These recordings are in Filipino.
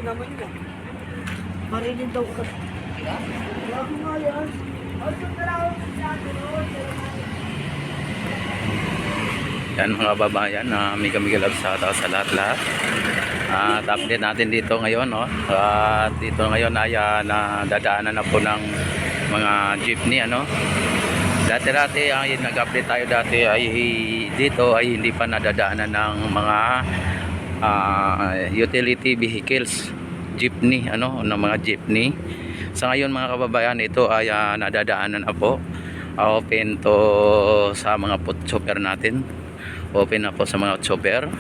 naman yun. Marilin daw ka. Wala ko nga yan. Yan mga babayan, mega love sa lahat-lahat. At update natin dito ngayon, no? At dito ngayon ay nadadaanan na po ng mga jeepney, ano? Dati ay nag-update tayo dati ay dito ay hindi pa nadadaanan ng mga utility vehicles, jeepney, ano, ng mga jeepney. Sa ngayon mga kababayan, ito ay nadadaanan na po. Open to sa mga chopper natin. Open na po sa mga chopper.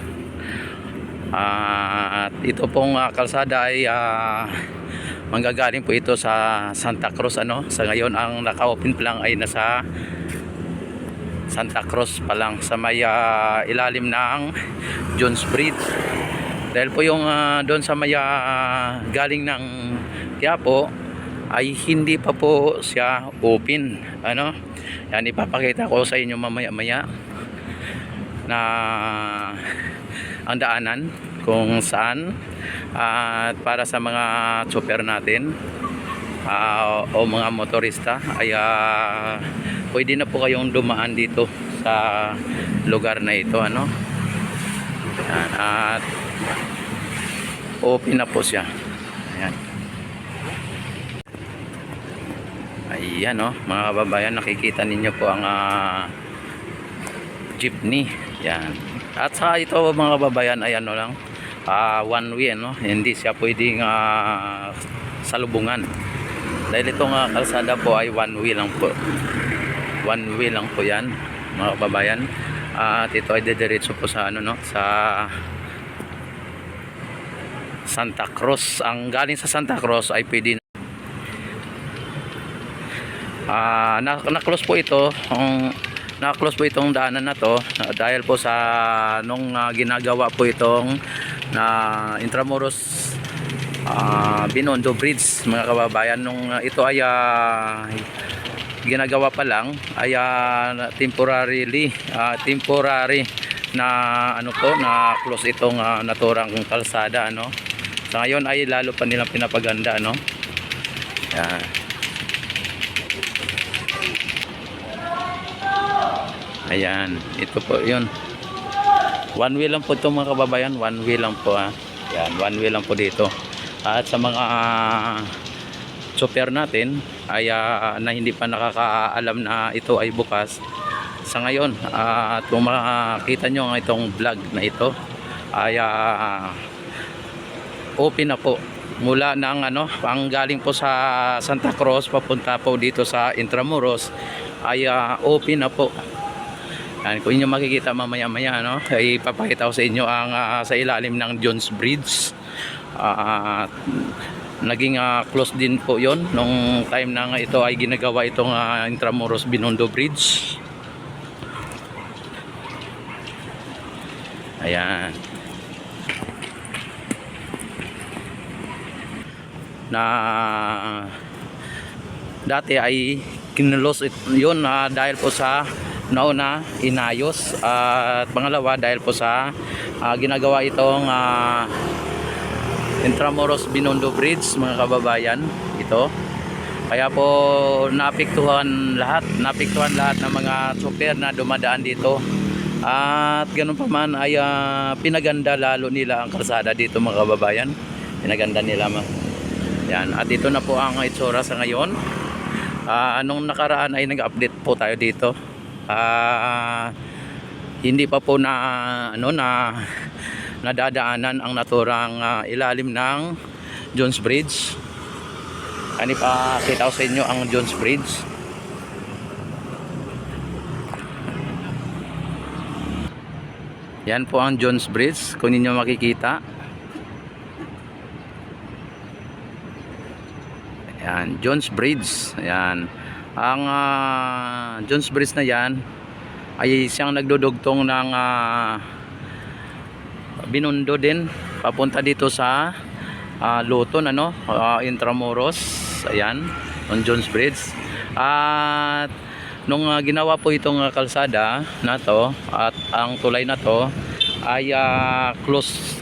At ito pong kalsada ay manggagaling po ito sa Santa Cruz, ano. Sa ngayon ang naka-open pa lang ay nasa Santa Cruz pa lang, sa may ilalim ng Jones Bridge. Dahil po yung doon sa may galing ng Quiapo ay hindi pa po siya open, ano. Yan, ipapakita ko sa inyo mamaya-maya na ang daanan kung saan, at para sa mga chopper natin o mga motorista ay pwede na po kayong dumaan dito sa lugar na ito, ano. Yan, at open na po siya. Ayan. Ayan, oh, mga kababayan, nakikita ninyo po ang jeepney. Yan. At sa ito mga kababayan ay ano lang, one way, no? Hindi siya pwedeng salubungan. Dahil itong kalsada po ay one way lang po. One way lang po yan mga kababayan. At ito ay dediretso po sa ano, no, sa Santa Cruz. Ang galing sa Santa Cruz ay pwede na-close po ito. Na-close po itong daanan na to dahil po sa nung ginagawa po itong Intramuros Binondo Bridge mga kababayan. Nung ito ay ginagawa pa lang ay temporary na ano po, na close itong naturang kalsada, ano. Sa ngayon ay lalo pa nilang pinapaganda, ano. Yan. Ayan, ito po yun. One way lang po ito mga kababayan. One way lang po, Yan, one way lang po dito. At sa mga chopper natin ay na hindi pa nakakaalam na ito ay bukas sa ngayon, at kung makikita nyo ang itong vlog na ito ay open na po mula ng ano, ang galing po sa Santa Cruz papunta po dito sa Intramuros ay open na po. Yan, kung inyo makikita mamaya-maya, no, ay ipapakita ko sa inyo ang sa ilalim ng Jones Bridge. Naging close din po yon nung time na ito ay ginagawa itong Intramuros Binondo Bridge. Ayan. Na dati ay kinulos yun dahil po sa nauna inayos, at pangalawa dahil po sa ginagawa itong Intramuros Binondo Bridge mga kababayan, ito. Kaya po naapektuhan lahat ng mga chopper na dumadaan dito. At ganun pa man ay pinaganda lalo nila ang kalsada dito mga kababayan. Pinaganda nila. Yan, at ito na po ang itsura sa ngayon. Anong nakaraan ay nag-update po tayo dito. Hindi pa po na ano na nadadaanan ang naturang ilalim ng Jones Bridge. Ani pa kita ko sa inyo ang Jones Bridge. Yan po ang Jones Bridge kung ninyo makikita. Yan, Jones Bridge. Yan. Ang Jones Bridge na yan ay siyang nagdudugtong ng Binondo din papunta dito sa Luton, ano, Intramuros. Ayan, on Jones Bridge. At nung ginawa po itong kalsada na to at ang tulay na to ay close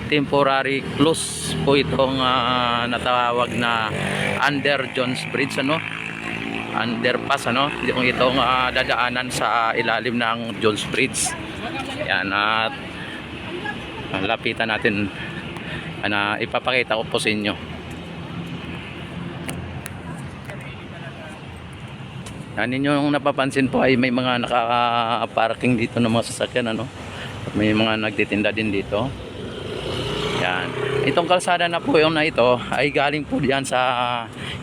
temporary close po itong natawag na under Jones Bridge, ano, underpass, ano, yung itong dadaanan sa ilalim ng Jones Bridge. Yan, at lapitan natin, ipapakita ko po sa inyo. Yan, ninyong napapansin po ay may mga naka-parking dito ng mga sasakyan, ano, at may mga nagtitinda din dito. Yan, itong kalsada na po yung na ito ay galing po diyan sa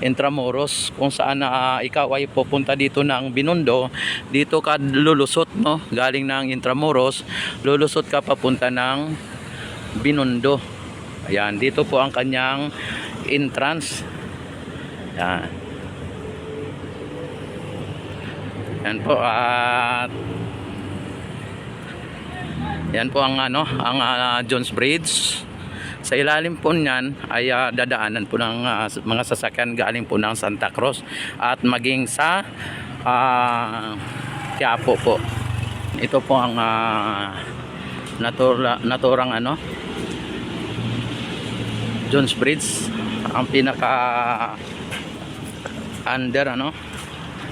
Intramuros, kung saan ikaw ay pupunta dito ng Binondo. Dito ka lulusot, no, galing ng Intramuros, lulusot ka papunta ng Binondo. Ayan, dito po ang kanyang entrance. Yan. Yan po, at yan po ang Jones Bridge. Sa ilalim po niyan ay dadaanan po ng mga sasakyan galing po ng Santa Cruz at maging sa Quiapo po. Ito po ang naturang Jones Bridge, ang pinaka under,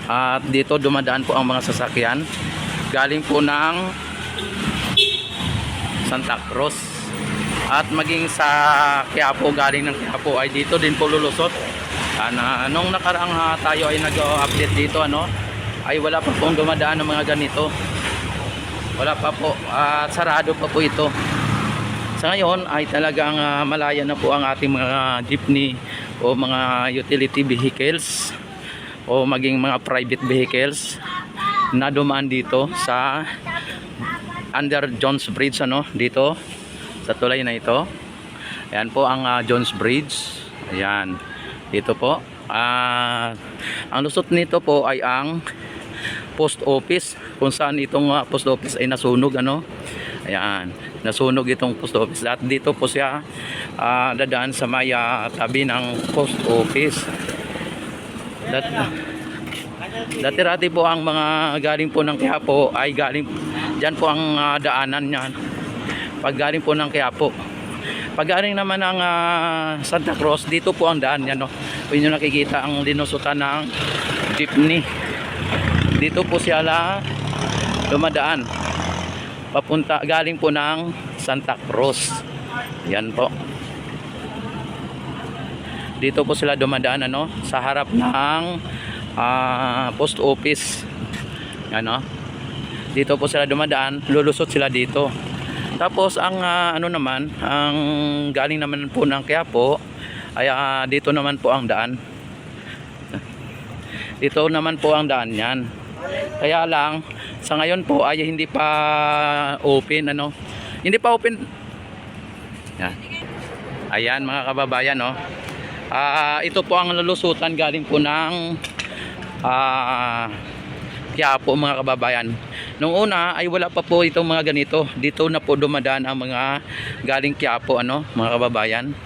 at dito dumadaan po ang mga sasakyan galing po ng Santa Cruz at maging sa Quiapo, galing ng Quiapo ay dito din po lulusot. Nung nakaraang tayo ay nag-update dito, ay wala pa pong dumadaan ng mga ganito, wala pa po, at sarado pa po ito. Sa ngayon ay talagang malaya na po ang ating mga jeepney o mga utility vehicles o maging mga private vehicles na dumaan dito sa under Jones Bridge, dito sa tulay na ito. Ayan po ang Jones Bridge. Ayan, dito po. Ang lusot nito po ay ang post office, kung saan itong post office ay nasunog, Ayan, nasunog itong post office. At dito po siya dadaan sa may tabi ng post office. Dati-rati po ang mga galing po ng Quiapo ay galing dyan po ang daanan niyan pag galing po ng Quiapo. Pag galing naman ng Santa Cruz, dito po ang daan yan, kung inyo nakikita ang linusutan ng jeepney, dito po sila dumadaan papunta galing po ng Santa Cruz. Yan po, dito po sila dumadaan, sa harap ng post office. Dito po sila dumadaan, lulusot sila dito. Tapos ang naman, ang galing naman po ng Quiapo ay dito naman po ang daan. Dito naman po ang daan yan. Kaya lang sa ngayon po ay hindi pa open, hindi pa open. Yan. Ayan mga kababayan, ito po ang lulusutan galing po ng Quiapo, mga kababayan. Nung una ay wala pa po itong mga ganito. Dito na po dumadaan ang mga galing Quiapo, mga kababayan.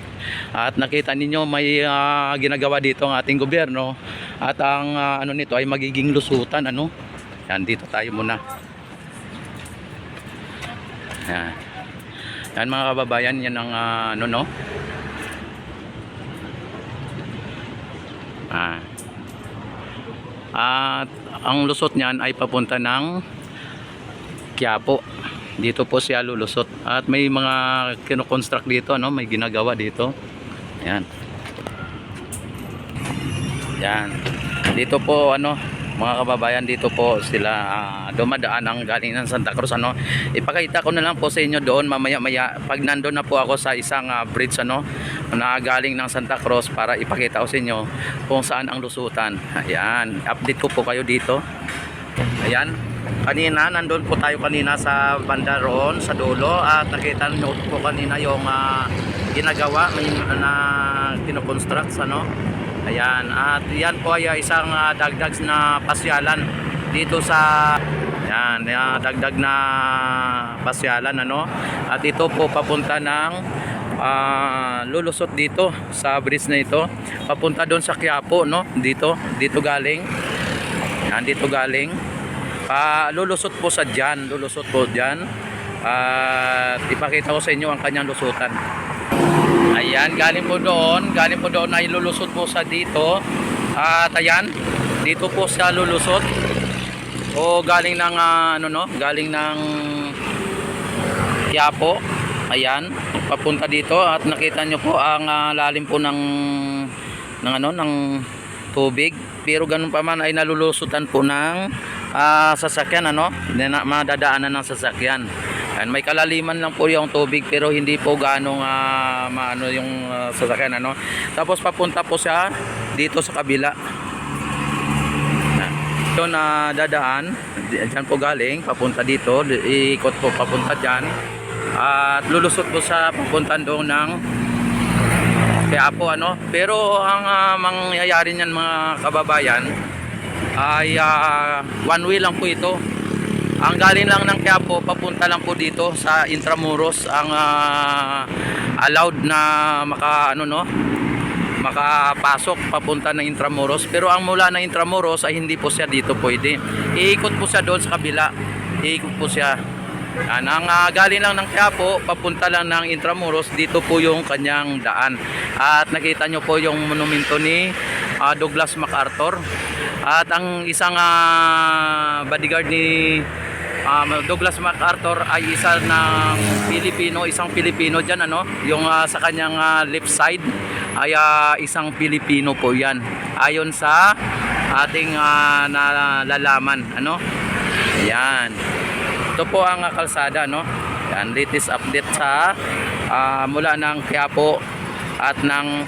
At nakita ninyo may ginagawa dito ang ating gobyerno. At ang nito ay magiging lusutan, Yan, dito tayo muna. Yan. Yan mga kababayan, yan ang at ang lusot niyan ay papunta ng Quiapo. Dito po siya lulusot. At may mga kino-construct dito, may ginagawa dito. Ayan. Yan. Dito po mga kababayan, dito po sila dumadaan ang galing ng Santa Cruz, Ipakita ko na lang po sa inyo doon mamaya-maya pag nandoon na po ako sa isang bridge, na galing ng Santa Cruz, para ipakita ko sa inyo kung saan ang lusutan. Ayan, update ko po kayo dito. Ayan, kanina nandun po tayo kanina sa banda roon sa dulo, at nakita nyo po kanina yung ginagawa na kinoconstruct, Ayan, at yan po ay isang dagdag na pasyalan dito sa dagdag na pasyalan, At ito po papunta ng lulusot dito sa bridge na ito, papunta doon sa Quiapo, dito galing. Yan, dito galing. Lulusot po sa lulusot po diyan. At ipakita ko sa inyo ang kanyang lusutan. Ayan, galing po doon ay lulusot po sa dito. At ayan, dito po siya lulusot. O galing ng galing ng Quiapo. Ayan, papunta dito at nakita nyo po ang lalim po ng tubig. Pero ganun pa man ay nalulusutan po ng sasakyan, madadaanan ng sasakyan. And may kalaliman lang po yung tubig pero hindi po ganong maano yung sasakyan, Tapos papunta po siya dito sa kabila. Doon na dadaan, diyan po galing, papunta dito, iikot po papunta diyan. At lulusot po sa papunta doon ng Quiapo, Pero ang mangyayari niyan mga kababayan ay one way lang po ito. Ang galing lang ng Quiapo, papunta lang po dito sa Intramuros ang allowed na makapasok papunta ng Intramuros. Pero ang mula ng Intramuros ay hindi po siya dito pwede. Iikot po siya doon sa kabila. Iikot po siya. Ang galing lang ng Quiapo, papunta lang ng Intramuros, dito po yung kanyang daan. At nakita nyo po yung monumento ni Douglas MacArthur. At ang isang bodyguard ni Douglas MacArthur ay isang Pilipino dyan, yung sa kanyang left side ay isang Pilipino po yan. Ayon sa ating nalalaman, Ayan. Ito po ang kalsada, Yan, latest update sa mula ng Quiapo at ng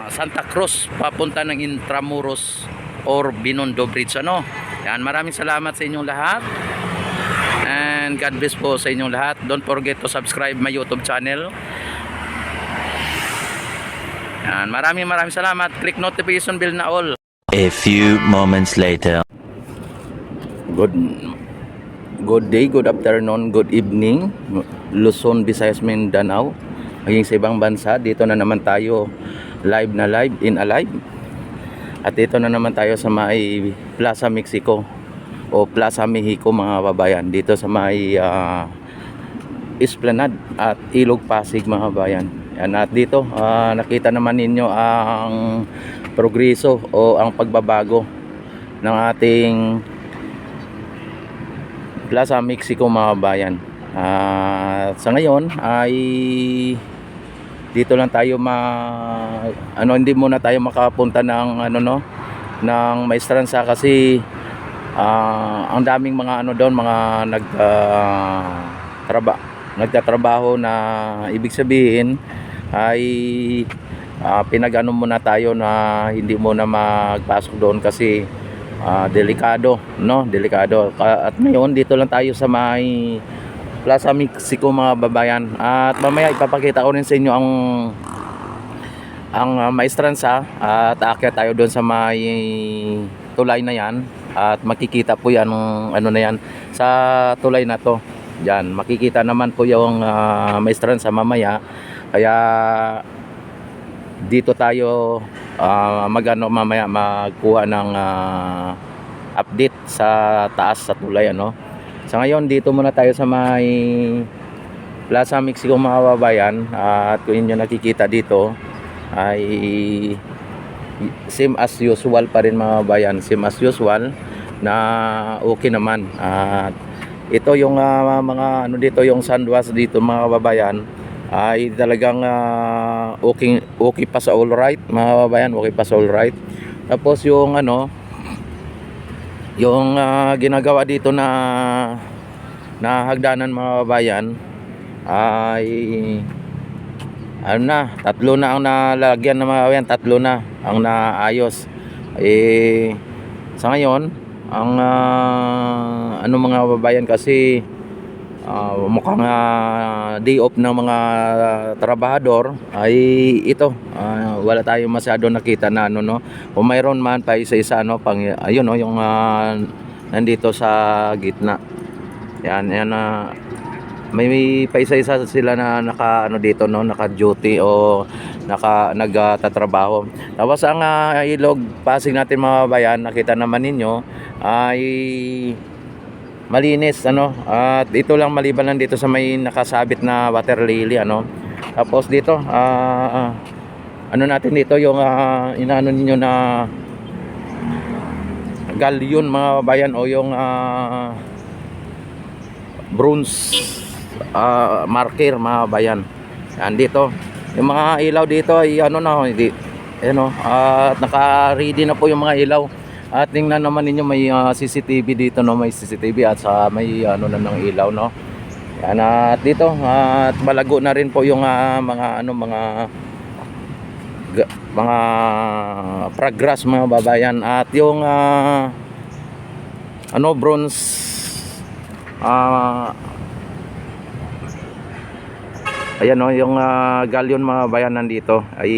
Santa Cruz papunta ng Intramuros or Binondo Bridge, Yan, maraming salamat sa inyong lahat. And God bless po sa inyong lahat. Don't forget to subscribe my YouTube channel. Yan, maraming salamat. Click notification bell na all. A few moments later. Good day, good afternoon, good evening, Luzon, Visayas, Mindanao, maging sa ibang bansa. Dito na naman tayo live in a live. At dito na naman tayo sa may Plaza Mexico o Plaza Mexico mga babayan. Dito sa may Esplanade at Ilog Pasig mga babayan. Yan, at dito nakita naman ninyo ang progreso o ang pagbabago ng ating Plaza Mexico mga bayan. Sa ngayon ay dito lang tayo hindi muna tayo makapunta ng ng Maestranza kasi ang daming mga doon, mga nagtatrabaho na ibig sabihin ay pinag-ano muna tayo na hindi muna magpasok doon kasi delikado, delikado. At ngayon dito lang tayo sa may Plaza Mexico mga babayan. At mamaya ipapakita ko rin sa inyo ang Maestranza at aakyat tayo doon sa may tulay na yan at makikita po yan na yan sa tulay na to. Diyan makikita naman po yung Maestranza mamaya. Kaya dito tayo mamaya magkuha ng update sa taas sa tulay, Sa ngayon dito muna tayo sa may Plaza Mexico mga babayan. At kung inyo nakikita dito ay same as usual pa rin mga babayan, same as usual na okay naman. At ito yung mga dito yung sandwas dito mga babayan ay talagang okay pa sa all right mga babayan, okay pa sa all right. Tapos yung yung ginagawa dito na hagdanan mga babayan ay tatlo na ang nalagyan ng mga babayan, tatlo na ang naayos. Sa ngayon ang mga babayan kasi mukhang day off ng mga trabahador ay ito wala tayong masyado nakita na kung mayroon man pa isa-isa pang ayun yung nandito sa gitna yan may pa isa-isa sila na naka dito naka duty o nagtatrabaho. Tapos ang Ilog Pasig natin mga bayan, nakita naman ninyo ay malinis at ito lang maliban lang dito sa may nakasabit na water lily Tapos dito, ano natin dito yung inaano ninyo na galleon mga bayan, o yung bronze marker mga bayan. Yan dito. Yung mga ilaw dito ay ano na, hindi ano, at naka-ready na po yung mga ilaw. At tingnan naman ninyo, may CCTV dito, no, may CCTV at sa may ano na ng ilaw, no. Yan, at dito at malago na rin po yung mga ano, mga progress mga babayan. At yung ano, bronze ayan, no, yung galleon mga bayan nandito ay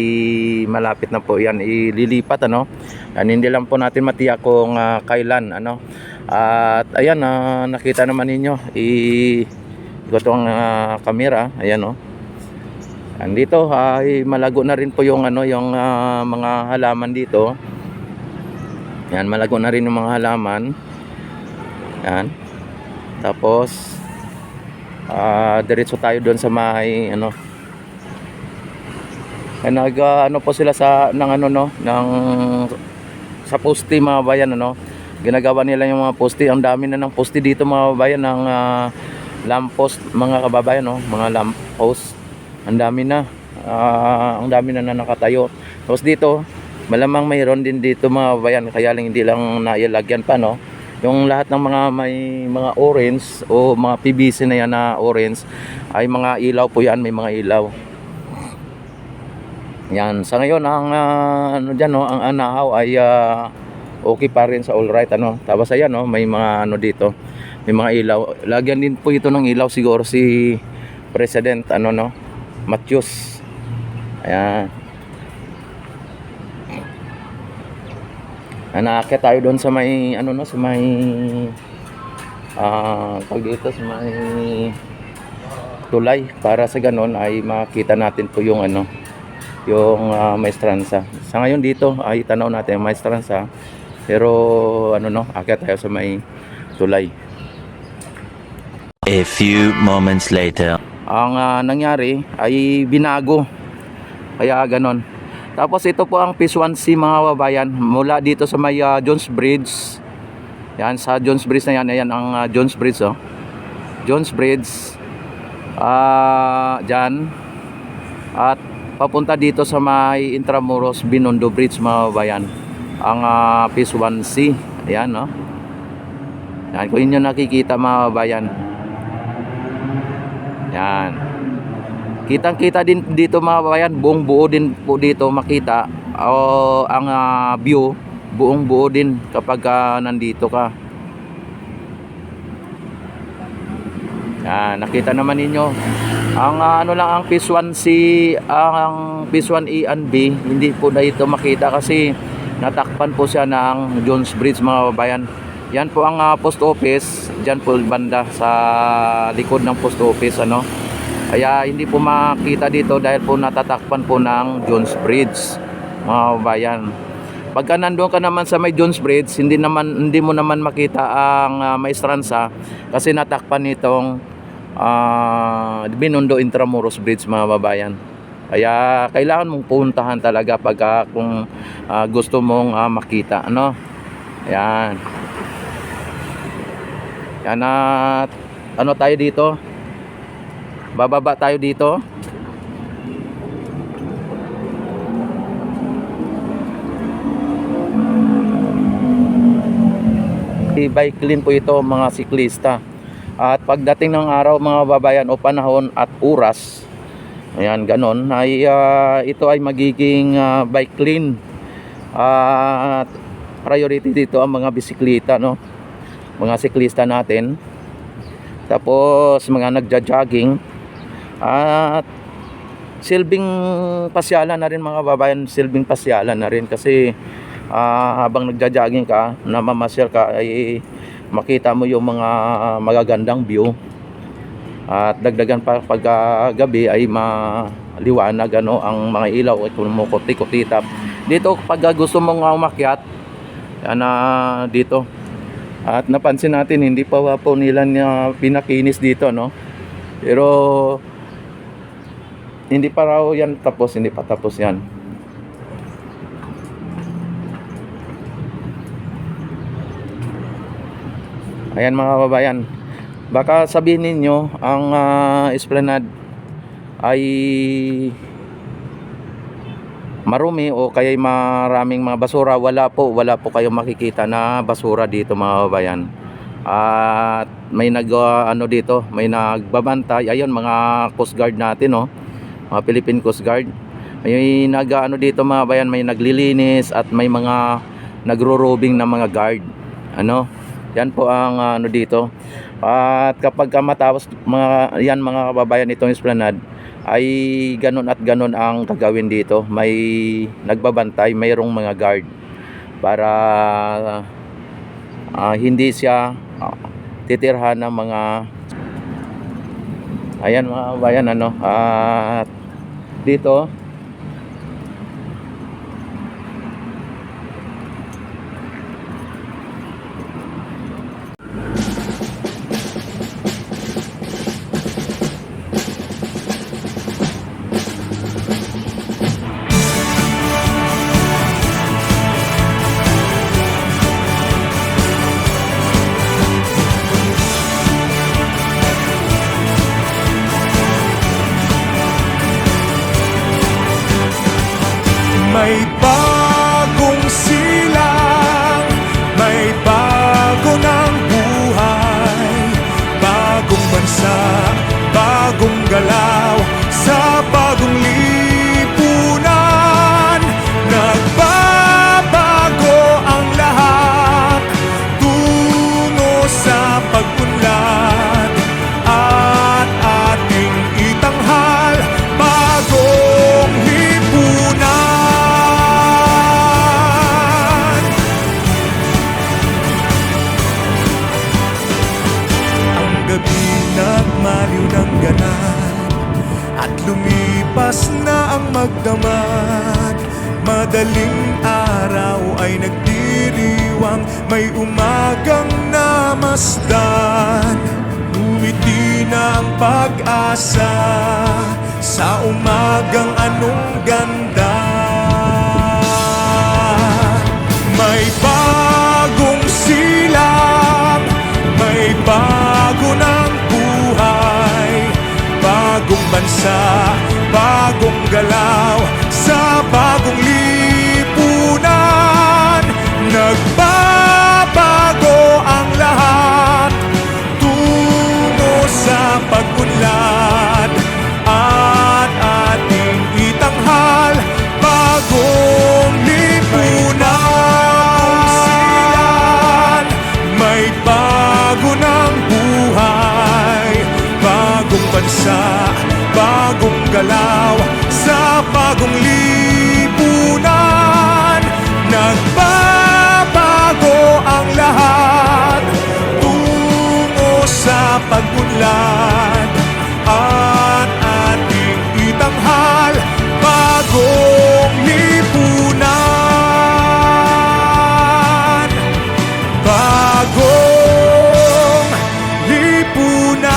malapit na po yan ililipat, ano. Yan, hindi lang po natin matiyak kung kailan, ano. At ayan, nakita naman ninyo ito ang camera, ayan, no. Andito ay malago na rin po yung ano, yung mga halaman dito. Yan, malago na rin yung mga halaman. Yan. Tapos diretso tayo doon sa may ano. Ano po sila sa ng ano, no, ng sa poste mga bayan, ano. Ginagawa nila yung mga poste. Ang dami na ng poste dito mga bayan, ng lamppost mga kababayan, no, mga lamppost. Ang dami na. Ang dami na nakatayo. Tapos dito, malamang mayroon din dito mga bayan, kaya lang hindi lang nailagyan pa, no. Yung lahat ng may mga orange o mga PVC na yan na orange ay mga ilaw po yan, may mga ilaw. Yan, sa ngayon ang ano diyan, no, ang anahaw ay okay pa rin, sa all right, ano. Tapos ayan, no, may mga ano dito, may mga ilaw. Lagyan din po ito ng ilaw siguro si President, ano, no, Matthews. Ayan. Naakyat tayo doon sa may ano, no, sa may pag dito sa may tulay, para sa ganon ay makita natin po yung ano, yung maestranza. Sa ngayon dito ay tanaw natin ang maestranza, pero ano, no, akyat tayo sa may tulay. A few moments later. Ang nangyari ay binago, kaya ganon. Tapos ito po ang Phase 1C mga babayan, mula dito sa may Jones Bridge. Yan, sa Jones Bridge na yan, ayan ang Jones Bridge, oh. Jones Bridge. Dyan. At papunta dito sa may Intramuros Binondo Bridge mga babayan. Ang Phase 1C. Ayan, no. Yan, kung inyo nakikita mga babayan. Yan. Kitang-kita din dito mga babayan, buong buo din po dito makita ang view, buong buo din kapag nandito ka. Yan, nakita naman ninyo. Ang ano lang, ang Phase 1C, ang Phase 1E and B, hindi po dito makita kasi natakpan po siya ng Jones Bridge mga babayan. Yan po ang post office, diyan po banda sa likod ng post office, ano. Kaya hindi po makita dito dahil po natatakpan po ng Jones Bridge mga bayan. Pagka nandoon ka naman sa may Jones Bridge, hindi mo naman makita ang maestranza kasi natakpan nitong Binondo Intramuros Bridge mga babayan. Kaya kailangan mong puntahan talaga pagka kung gusto mong makita, ano. Ayan. Yan, at ano tayo dito? Bababa tayo dito. Bike lane po ito mga siklista. At pagdating ng araw mga babayan o panahon at oras, ayan, ganon, ay ito ay magiging bike lane. At priority dito ang mga bisikleta, no, mga siklista natin. Tapos mga nagja-jogging. At silbing pasyalan na rin mga babayan, silbing pasyalan na rin kasi habang nagja-jogging ka, namamasyal ka, ay makita mo yung mga magagandang view. At dagdagan pa pag gabi ay maliwanag, ano, ang mga ilaw ay kumukuti-kutitap. Dito pag gusto mong umakyat, yan, dito. At napansin natin hindi pa po nila pinakinis dito, no. Pero Hindi pa raw yan tapos, hindi pa tapos yan. Ayan mga kababayan, baka sabihin ninyo ang Esplanade ay marumi o kaya maraming mga basura. Wala po kayong makikita na basura dito mga kababayan. At may ano dito, may nagbabantay. Ayun mga Coast Guard natin, oh, mga Philippine Coast Guard. May ano dito mga kababayan, may naglilinis at may mga nagro-robing na mga guard. Ano? Yan po ang ano dito. At kapag matapos mga kababayan itong Esplanade, ay ganun at ganun ang gagawin dito. May nagbabantay, mayroong mga guard para hindi siya titirhan ng mga, ayan mga kababayan, ano, at dito may bagong silang, may bago ng buhay, bagong bansa, bagong galaw, sa bagong lipunan. Nagbabago ang lahat, tungo sa pag-unlad, at ating itanghal bagong lipunan. Nagmaliw ng ganap at lumipas na ang magdamag. Madaling araw ay nagdiriwang, may umagang namasdan. Ngumiti na ang pag-asa sa umagang anong ganda. May bagong silang, may bago ng buhay, bagong bansa, bagong galaw, sa bagong lipunan. Nagbabago ang lahat, tungo sa pag-unlad, at ating itanghal bagong lipunan. May bago ng buhay, bagong bansa, bagong galaw, sa bagong lipunan. Nagbabago ang lahat, tungo sa pag-unlad, at ating itanghal bagong lipunan. Bagong lipunan.